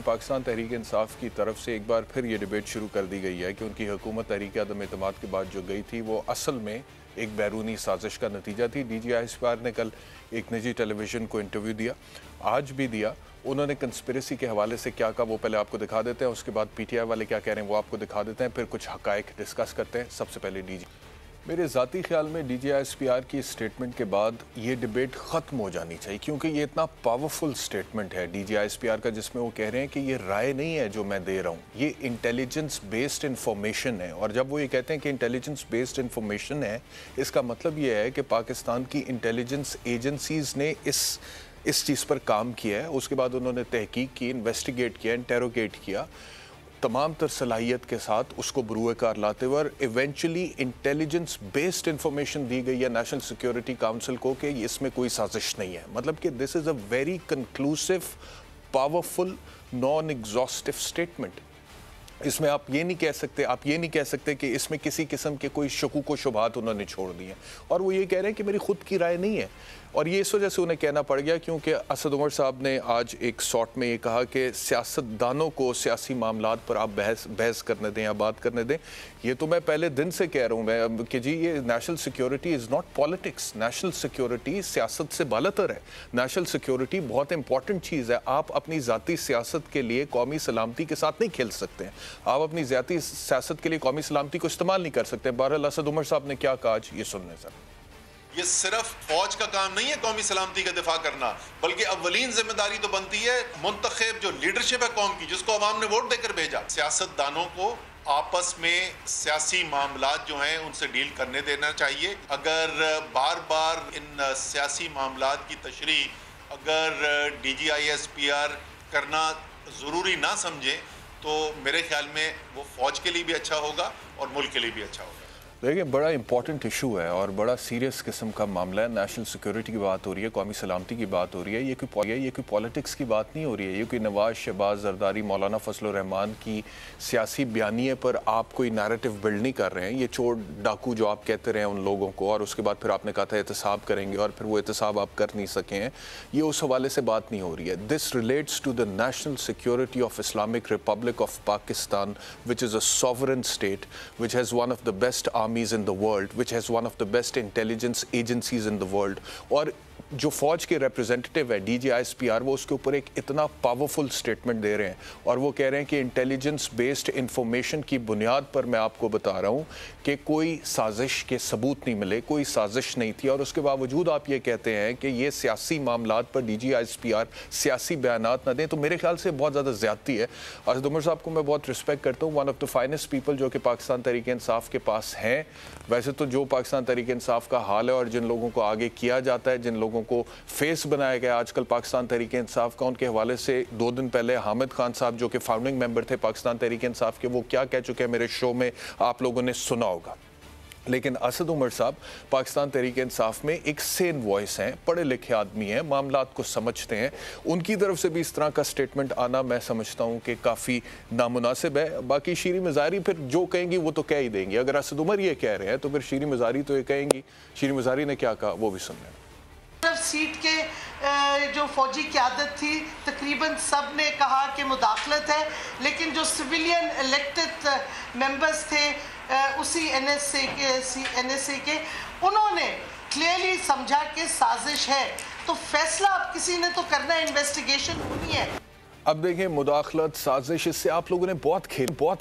पाकिस्तान तहरीक इंसाफ की तरफ से एक बार फिर ये डिबेट शुरू कर दी गई है कि उनकी हुकूमत तहरीक अदम एतमाद के बाद जो गई थी वो असल में एक बैरूनी साजिश का नतीजा थी। DGISPR ने कल एक निजी टेलीविज़न को इंटरव्यू दिया, आज भी दिया। उन्होंने कंस्पिरेसी के हवाले से क्या कहा वो पहले आपको दिखा देते हैं, उसके बाद PTI वाले क्या कह रहे हैं वो आपको दिखा देते हैं, फिर कुछ हक़ाइक़ डिस्कस करते हैं। सबसे पहले मेरे ज़ाती ख्याल में DGISPR की स्टेटमेंट के बाद ये डिबेट ख़त्म हो जानी चाहिए, क्योंकि ये इतना पावरफुल स्टेटमेंट है DGISPR का, जिसमें वो कह रहे हैं कि ये राय नहीं है जो मैं दे रहा हूँ, ये इंटेलिजेंस बेस्ड इंफॉर्मेशन है। और जब वो ये कहते हैं कि इंटेलिजेंस बेस्ड इंफॉर्मेशन है, इसका मतलब ये है कि पाकिस्तान की इंटेलिजेंस एजेंसीज़ ने इस चीज़ पर काम किया है। उसके बाद उन्होंने तहकीक की, इन्वेस्टिगेट किया, इंटेरोगेट किया तमाम तर सलाहियत के साथ, उसको बरूए कार लाते हुए, और इवेंचुअली इंटेलिजेंस बेस्ड इंफॉर्मेशन दी गई है नेशनल सिक्योरिटी काउंसिल को कि इसमें कोई साजिश नहीं है। मतलब कि this is a very conclusive, powerful, non exhaustive statement. इसमें आप ये नहीं कह सकते कि इसमें किसी किस्म के कोई शकूक व शुबहात उन्होंने छोड़ दिए। और वो ये कह रहे हैं कि मेरी खुद की राय नहीं है, और ये इस वजह से उन्हें कहना पड़ गया क्योंकि असद उमर साहब ने आज एक शॉट में ये कहा कि सियासतदानों को सियासी मामलात पर आप बहस करने दें या बात करने दें। ये तो मैं पहले दिन से कह रहा हूँ मैं कि जी ये national security is not politics. National security सियासत से बालातर है। नेशनल सिक्योरिटी बहुत इंपॉर्टेंट चीज़ है। आप अपनी ज़ाती सियासत के लिए कौमी सलामती के साथ नहीं खेल सकते हैं। आप अपनी ज़ाती सियासत के लिए कौमी सलामती को इस्तेमाल नहीं कर सकते। बहरहाल असद उमर साहब ने क्या कहा आज ये सुन लें सर। ये सिर्फ फौज का काम नहीं है कौमी सलामती का दिफा करना, बल्कि अव्वलीन जिम्मेदारी तो बनती है मुंतखब जो लीडरशिप है कौम की, जिसको अवाम ने वोट देकर भेजा। सियासतदानों को आपस में सियासी मामलात जो हैं उनसे डील करने देना चाहिए। अगर बार बार इन सियासी मामलात की तशरीह अगर DGISPR करना ज़रूरी ना समझे तो मेरे ख्याल में वो फौज के लिए भी अच्छा होगा और मुल्क के लिए भी अच्छा होगा। देखिए बड़ा इंपॉर्टेंट इशू है और बड़ा सीरियस किस्म का मामला है। नेशनल सिक्योरिटी की बात हो रही है, कौमी सलामती की बात हो रही है। ये कोई पॉलिटिक्स की बात नहीं हो रही है। ये कोई नवाज, शहबाज, जरदारी, मौलाना फजल रहमान की सियासी बयानिए पर आप कोई नैरेटिव बिल्ड नहीं कर रहे हैं। ये चोर डाकू जो आप कहते रहे उन लोगों को, और उसके बाद फिर आपने कहा था एहतसाब करेंगे और फिर वो एहतसाब आप कर नहीं सके हैं, ये उस हवाले से बात नहीं हो रही है। This relates to the national security of Islamic republic of Pakistan, which is a sovereign state, which has one of the best in the world, which has one of the best intelligence agencies in the world। और जो फौज के representative है DGISPR, वो उसके ऊपर एक इतना पावरफुल स्टेटमेंट दे रहे हैं और वो कह रहे हैं कि इंटेलिजेंस बेस्ड इंफॉर्मेशन की बुनियाद पर मैं आपको बता रहा हूँ कि कोई साजिश के सबूत नहीं मिले, कोई साजिश नहीं थी। और उसके बावजूद आप ये कहते हैं कि ये सियासी मामलात पर DGISPR सियासी बयानात ना दें, तो मेरे ख्याल से बहुत ज़्यादा ज़्यादती है। असद उमर साहब को मैं बहुत रिस्पेक्ट करता हूँ, one of the finest people जो कि पाकिस्तान तहरीक इंसाफ के पास हैं। वैसे तो जो पाकिस्तान तहरीक इंसाफ का हाल है और जिन लोगों को आगे किया जाता है, जिन लोगों को फेस बनाया गया आजकल पाकिस्तान तहरीक इंसाफ का, उनके हवाले से 2 दिन पहले हामिद खान साहब जो कि फाउंडिंग मेंबर थे पाकिस्तान तहरीक इंसाफ के, वो क्या कह चुके हैं मेरे शो में आप लोगों ने सुना होगा। लेकिन असद उमर साहब पाकिस्तान तहरीक इंसाफ में एक सेन वॉइस हैं, पढ़े लिखे आदमी हैं, मामलात को समझते हैं। उनकी तरफ से भी इस तरह का स्टेटमेंट आना मैं समझता हूं कि काफ़ी नामुनासिब है। बाकी शीरी मज़ारी फिर जो कहेंगी वो तो कह ही देंगी। अगर असद उमर ये कह रहे हैं तो फिर शीरी मज़ारी तो ये कहेंगी। शीरी मज़ारी ने क्या कहा वो भी सुन लें। सीट के जो फौजी क़यादत थी तकरीबन सब ने कहा कि मुदाखलत है, लेकिन जो सिविलियन इलेक्टेड मेंबर्स थे उसी NSA के उन्होंने क्लियरली समझा कि साजिश है। तो फैसला अब किसी ने तो करना है, इन्वेस्टिगेशन होनी है। अब देखें मुदाखलत, साजिश, इससे आप लोगों ने बहुत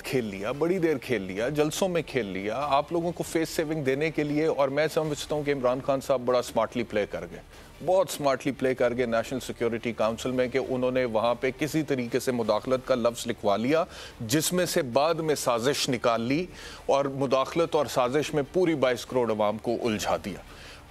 खेल लिया, बड़ी देर खेल लिया, जलसों में खेल लिया आप लोगों को फेस सेविंग देने के लिए। और मैं समझता हूँ कि इमरान खान साहब बड़ा स्मार्टली प्ले कर गए, बहुत स्मार्टली प्ले कर गए नेशनल सिक्योरिटी काउंसिल में, कि उन्होंने वहाँ पे किसी तरीके से मुदाखलत का लफ्ज़ लिखवा लिया, जिसमें से बाद में साजिश निकाल ली और मुदाखलत और साजिश में पूरी 22 करोड़ अवाम को उलझा दिया।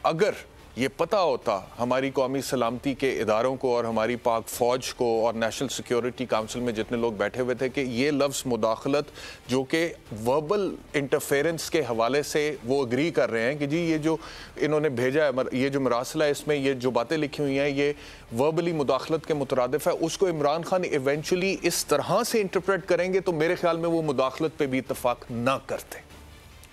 अगर ये पता होता हमारी कौमी सलामती के इदारों को और हमारी पाक फ़ौज को और नेशनल सिक्योरिटी काउंसिल में जितने लोग बैठे हुए थे कि ये लफ्ज़ मुदाखलत जो कि वर्बल इंटरफेरेंस के हवाले से वो अग्री कर रहे हैं कि जी ये जो इन्होंने भेजा है, ये जो मरासला है, इसमें ये जो बातें लिखी हुई हैं ये वर्बली मुदाखलत के मुतरादिफ है, उसको इमरान खान इवेंचुअली इस तरह से इंटरप्रेट करेंगे तो मेरे ख्याल में वो मुदाखलत पर भी इत्तफाक ना करते।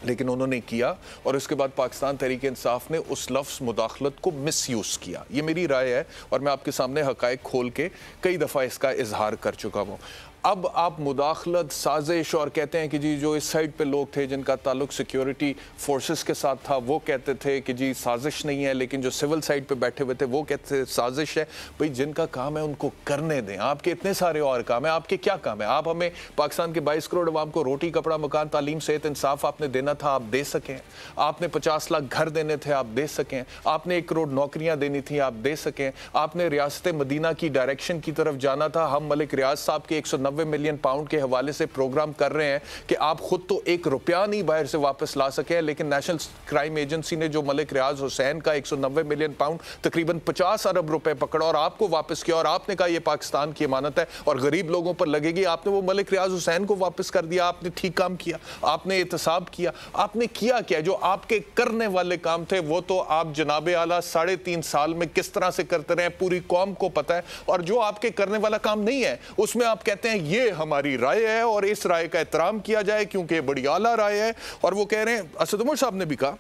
लेकिन उन्होंने किया और उसके बाद पाकिस्तान तहरीक इंसाफ ने उस लफ्ज़ मुदाखलत को मिसयूज़ किया। ये मेरी राय है और मैं आपके सामने हक़ाइक़ खोल के कई दफ़ा इसका इजहार कर चुका हूँ। अब आप मुदाखलत, साजिश और कहते हैं कि जी जो इस साइड पे लोग थे जिनका ताल्लुक सिक्योरिटी फोर्सेस के साथ था वो कहते थे कि जी साजिश नहीं है, लेकिन जो सिविल साइड पे बैठे हुए थे वो कहते थे साजिश है। भाई जिनका काम है उनको करने दें, आपके इतने सारे और काम है, आपके क्या काम है? आप हमें पाकिस्तान के 22 करोड़ अवाम को रोटी, कपड़ा, मकान, तालीम, सेहत, इंसाफ आपने देना था, आप दे सकें। आपने 50 लाख घर देने थे, आप दे सकें। आपने 1 करोड़ नौकरियां देनी थी, आप दे सकें। आपने रियासत मदीना की डायरेक्शन की तरफ जाना था। हम मलिक रियाज साहब के 190 मिलियन पाउंड के हवाले से प्रोग्राम कर रहे हैं कि आप खुद तो 1 रुपया नहीं बाहर से वापस ला सके, लेकिन नेशनल क्राइम एजेंसी ने जो मलिक रियाज हुसैन का 190 मिलियन पाउंड तकरीबन 50 अरब रुपए पकड़ा और आपको वापस किया और आपने कहा यह पाकिस्तान की अमानत है और गरीब लोगों पर लगेगी। आपने वो मलिक रियाज हुसैन को वापस कर दिया। आपने ठीक काम किया, आपने एहतसाब किया। आपने किया क्या? जो आपके करने वाले काम थे वो तो आप जनाबे आला 3.5 साल में किस तरह से करते रहे पूरी कौम को पता है, और जो आपके करने वाला काम नहीं है उसमें आप कहते हैं ये हमारी राय है और इस राय का एहतराम किया जाए क्योंकि बड़ी आला राय है। और वो कह रहे हैं, असद उमर साहब ने भी कहा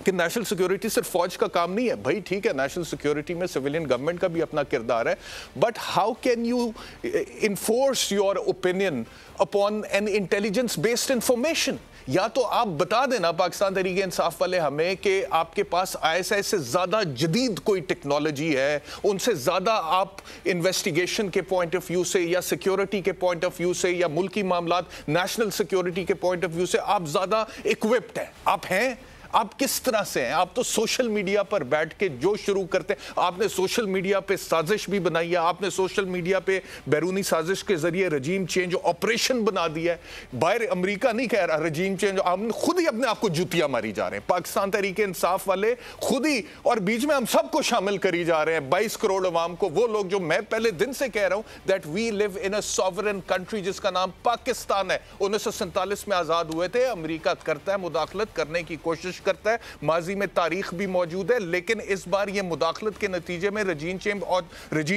कि नेशनल सिक्योरिटी सिर्फ फौज का काम नहीं है। भाई ठीक है, नेशनल सिक्योरिटी में सिविलियन गवर्नमेंट का भी अपना किरदार है, but how can you enforce your opinion upon N intelligence based information? या तो आप बता देना पाकिस्तान तहरीक इंसाफ वाले हमें कि आपके पास ISI से ज़्यादा जदीद कोई टेक्नोलॉजी है, उनसे ज़्यादा आप इन्वेस्टिगेशन के पॉइंट ऑफ व्यू से या सिक्योरिटी के पॉइंट ऑफ व्यू से या मुल्की मामलात नेशनल सिक्योरिटी के पॉइंट ऑफ व्यू से आप ज़्यादा इक्विप्ड हैं। आप हैं? आप किस तरह से हैं? आप तो सोशल मीडिया पर बैठ के जो शुरू करते हैं, आपने सोशल मीडिया पे साजिश भी बनाई है, आपने सोशल मीडिया पे बैरूनी साजिश के जरिए रजीम चेंज ऑपरेशन बना दिया है। बाहर अमेरिका नहीं कह रहा रजीम चेंज, आप खुद ही अपने आप को जुतियां मारी जा रहे हैं। पाकिस्तान तहरीक इंसाफ वाले खुद ही, और बीच में हम सबको शामिल करी जा रहे हैं, 22 करोड़ अवाम को। वो लोग जो मैं पहले दिन से कह रहा हूं that we live in a sovereign country जिसका नाम पाकिस्तान है। 1947 में आजाद हुए थे। अमेरिका करता है, मुदाखलत करने की कोशिश करता है, माजी में तारीख भी मौजूद है, लेकिन इस बार ये मुदाखलत के नतीजे में रजीम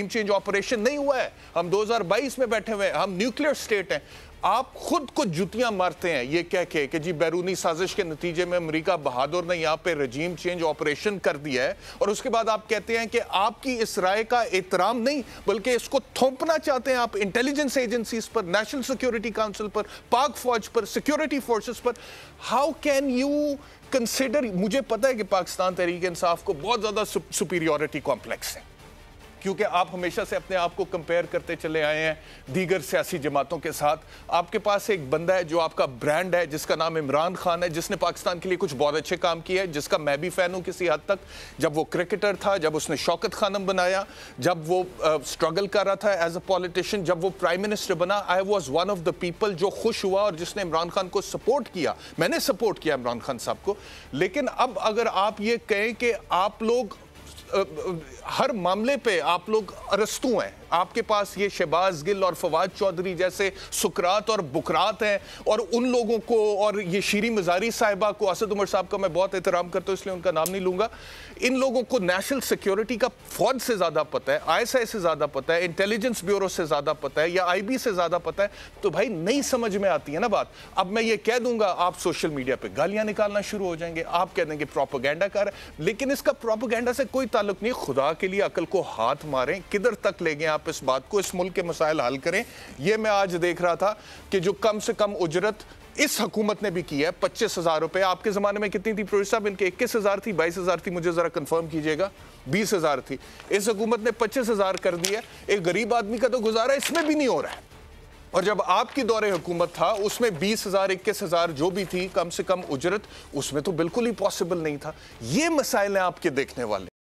चेंज ऑपरेशन नहीं हुआ है। हम 2022 में बैठे हुए हैं, हम न्यूक्लियर स्टेट हैं। आप खुद को जुतियां मारते हैं ये कह के कि जी बैरूनी साजिश के नतीजे में अमेरिका बहादुर ने यहां पे रजीम चेंज ऑपरेशन कर दिया है, और उसके बाद आप कहते हैं कि आपकी इस राय का एहतराम नहीं बल्कि इसको थोपना चाहते हैं आप इंटेलिजेंस एजेंसीज पर, नेशनल सिक्योरिटी काउंसिल पर, पाक फौज पर, सिक्योरिटी फोर्सेस पर। How can you consider? मुझे पता है कि पाकिस्तान तहरीक इंसाफ को बहुत ज्यादा सुपीरियरिटी कॉम्प्लेक्स है, क्योंकि आप हमेशा से अपने आप को कंपेयर करते चले आए हैं दीगर सियासी जमातों के साथ। आपके पास एक बंदा है जो आपका ब्रांड है, जिसका नाम इमरान खान है, जिसने पाकिस्तान के लिए कुछ बहुत अच्छे काम किए हैं, जिसका मैं भी फैन हूं किसी हद तक। जब वो क्रिकेटर था, जब उसने शौकत खानम बनाया, जब वो स्ट्रगल कर रहा था एज अ पॉलिटिशियन, जब वो प्राइम मिनिस्टर बना, I was one of the people जो खुश हुआ और जिसने इमरान खान को सपोर्ट किया। मैंने सपोर्ट किया इमरान खान साहब को। लेकिन अब अगर आप ये कहें कि आप लोग हर मामले पे आप लोग अरस्तू हैं, आपके पास ये शहबाज गिल और फवाद चौधरी जैसे सुकरात और बुकरात हैं, और उन लोगों को, और ये शीरी मजारी साहिबा को, असद उमर साहब का मैं बहुत एहतराम करता हूँ इसलिए उनका नाम नहीं लूंगा, इन लोगों को नेशनल सिक्योरिटी का फौज से ज़्यादा पता है, ISI से ज़्यादा पता है, इंटेलिजेंस ब्यूरो से ज़्यादा पता है, या IB से ज़्यादा पता है, तो भाई नहीं समझ में आती है ना बात। अब मैं ये कह दूंगा, आप सोशल मीडिया पे गालियां निकालना शुरू हो जाएंगे, आप कह देंगे प्रोपेगेंडा कर, लेकिन इसका प्रोपेगेंडा से कोई ताल्लुक नहीं। खुदा के लिए अकल को हाथ मारें, किधर तक ले गए आप इस बात को? इस मुल्क के मसाइल हल करें। ये मैं आज देख रहा था कि जो कम से कम उजरत इस हुकूमत ने भी की है 25,000 रुपए। आपके जमाने में कितनी थी प्रोफेसर साहब? इनके 21,000 थी, 22,000 थी, मुझे जरा कंफर्म कीजिएगा। 20,000 थी। इस हुकूमत ने 25,000 कर दिया। एक गरीब आदमी का तो गुजारा इसमें भी नहीं हो रहा है। और जब आपकी दौरे हुकूमत था उसमें 20,000 21,000 जो भी थी कम से कम उजरत, उसमें तो बिल्कुल ही पॉसिबल नहीं था। ये मसाइल हैं आपके देखने वाले।